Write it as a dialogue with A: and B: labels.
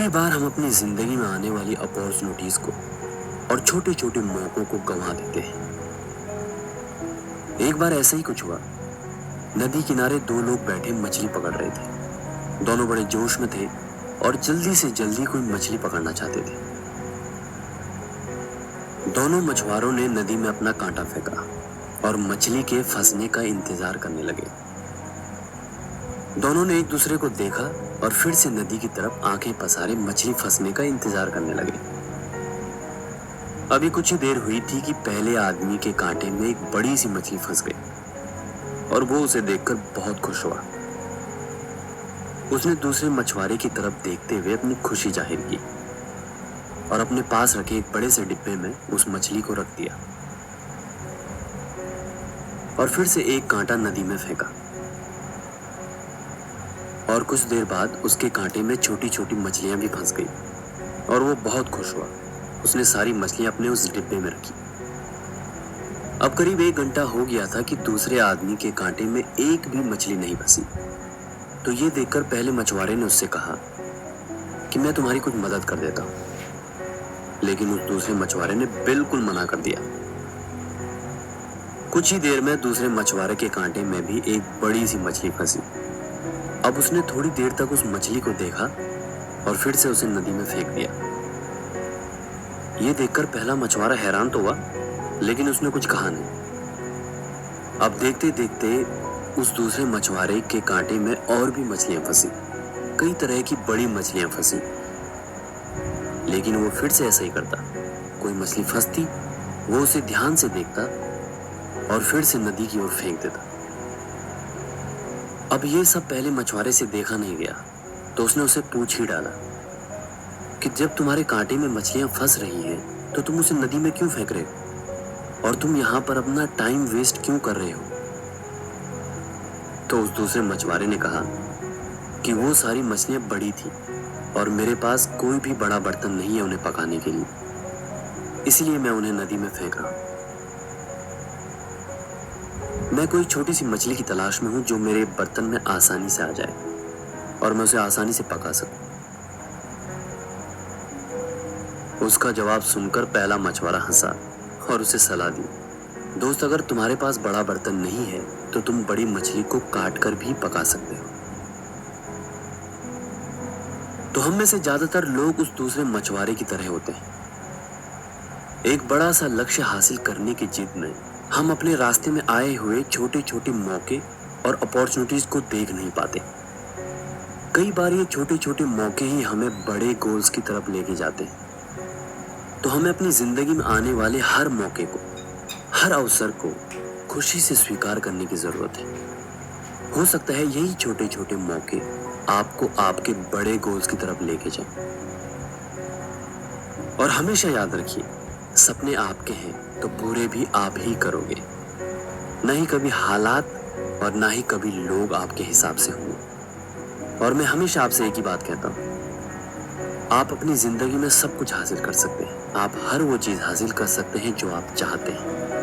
A: कई बार हम अपनी जिंदगी में आने वाली अपॉर्चुनिटीज को और छोटे छोटे मौकों को गंवा देते हैं। एक बार ऐसा ही कुछ हुआ। नदी किनारे दो लोग बैठे मछली पकड़ रहे थे। दोनों बड़े जोश में थे और जल्दी से जल्दी कोई मछली पकड़ना चाहते थे। दोनों मछुआरों ने नदी में अपना कांटा फेंका और मछली के फंसने का इंतजार करने लगे। दोनों ने एक दूसरे को देखा और फिर से नदी की तरफ आंखें पसारे मछली फंसने का इंतजार करने लगे। अभी कुछ ही देर हुई थी कि पहले आदमी के कांटे में एक बड़ी सी मछली फंस गई और वो उसे देखकर बहुत खुश हुआ। उसने दूसरे मछुआरे की तरफ देखते हुए अपनी खुशी जाहिर की और अपने पास रखे एक बड़े से डिब्बे में उस मछली को रख दिया और फिर से एक कांटा नदी में फेंका। और कुछ देर बाद उसके कांटे में छोटी छोटी मछलियां भी फंस गई और वो बहुत खुश हुआ। उसने सारी मछलियां अपने उस डिब्बे में रखी। अब करीब 1 घंटा हो गया था कि दूसरे आदमी के कांटे में एक भी मछली नहीं फंसी। तो ये देखकर पहले मछुआरे ने उससे कहा कि मैं तुम्हारी कुछ मदद कर देता हूं। लेकिन उस दूसरे मछुआरे ने बिल्कुल मना कर दिया। कुछ ही देर में दूसरे मछुआरे के कांटे में भी एक बड़ी सी मछली फंसी। अब उसने थोड़ी देर तक उस मछली को देखा और फिर से उसे नदी में फेंक दिया। ये देखकर पहला मछुआरा हैरान तो हुआ, लेकिन उसने कुछ कहा नहीं। अब देखते देखते उस दूसरे मछुआरे के कांटे में और भी मछलियां फंसी। कई तरह की बड़ी मछलियां फंसी, लेकिन वो फिर से ऐसा ही करता। कोई मछली फंसती, वो उसे ध्यान से देखता और फिर से नदी की ओर फेंक देता। अब ये सब पहले मछुआरे से देखा नहीं गया, तो उसने उसे पूछ ही डाला कि जब तुम्हारे कांटे में मछलियां फंस रही हैं, तो तुम उसे नदी में क्यों फेंक रहे हो और तुम यहां पर अपना टाइम वेस्ट क्यों कर रहे हो? तो उस दूसरे मछुआरे ने कहा कि वो सारी मछलियां बड़ी थी और मेरे पास कोई भी बड़ा बर्तन नहीं है उन्हें पकाने के लिए, इसलिए मैं उन्हें नदी में फेंक रहा हूं। मैं कोई छोटी सी मछली की तलाश में हूं जो मेरे बर्तन में आसानी से आ जाए और मैं उसे आसानी से पका सकूं। उसका जवाब सुनकर पहला मछुआरा हंसा और उसे सलाह दी, दोस्त, अगर तुम्हारे पास बड़ा बर्तन नहीं है तो तुम बड़ी मछली को काट कर भी पका सकते हो। तो हम में से ज्यादातर लोग उस दूसरे मछुआरे की तरह होते हैं। एक बड़ा सा लक्ष्य हासिल करने की जिद में हम अपने रास्ते में आए हुए छोटे छोटे मौके और अपॉर्चुनिटीज को देख नहीं पाते। कई बार ये छोटे छोटे मौके ही हमें बड़े गोल्स की तरफ लेके जाते हैं। तो हमें अपनी जिंदगी में आने वाले हर मौके को, हर अवसर को खुशी से स्वीकार करने की जरूरत है। हो सकता है यही छोटे छोटे मौके आपको आपके बड़े गोल्स की तरफ लेके जाएं। और हमेशा याद रखिए, सपने आपके हैं तो पूरे भी आप ही करोगे, न ही कभी हालात और ना ही कभी लोग आपके हिसाब से होंगे। और मैं हमेशा आपसे एक ही बात कहता हूं, आप अपनी जिंदगी में सब कुछ हासिल कर सकते हैं। आप हर वो चीज हासिल कर सकते हैं जो आप चाहते हैं।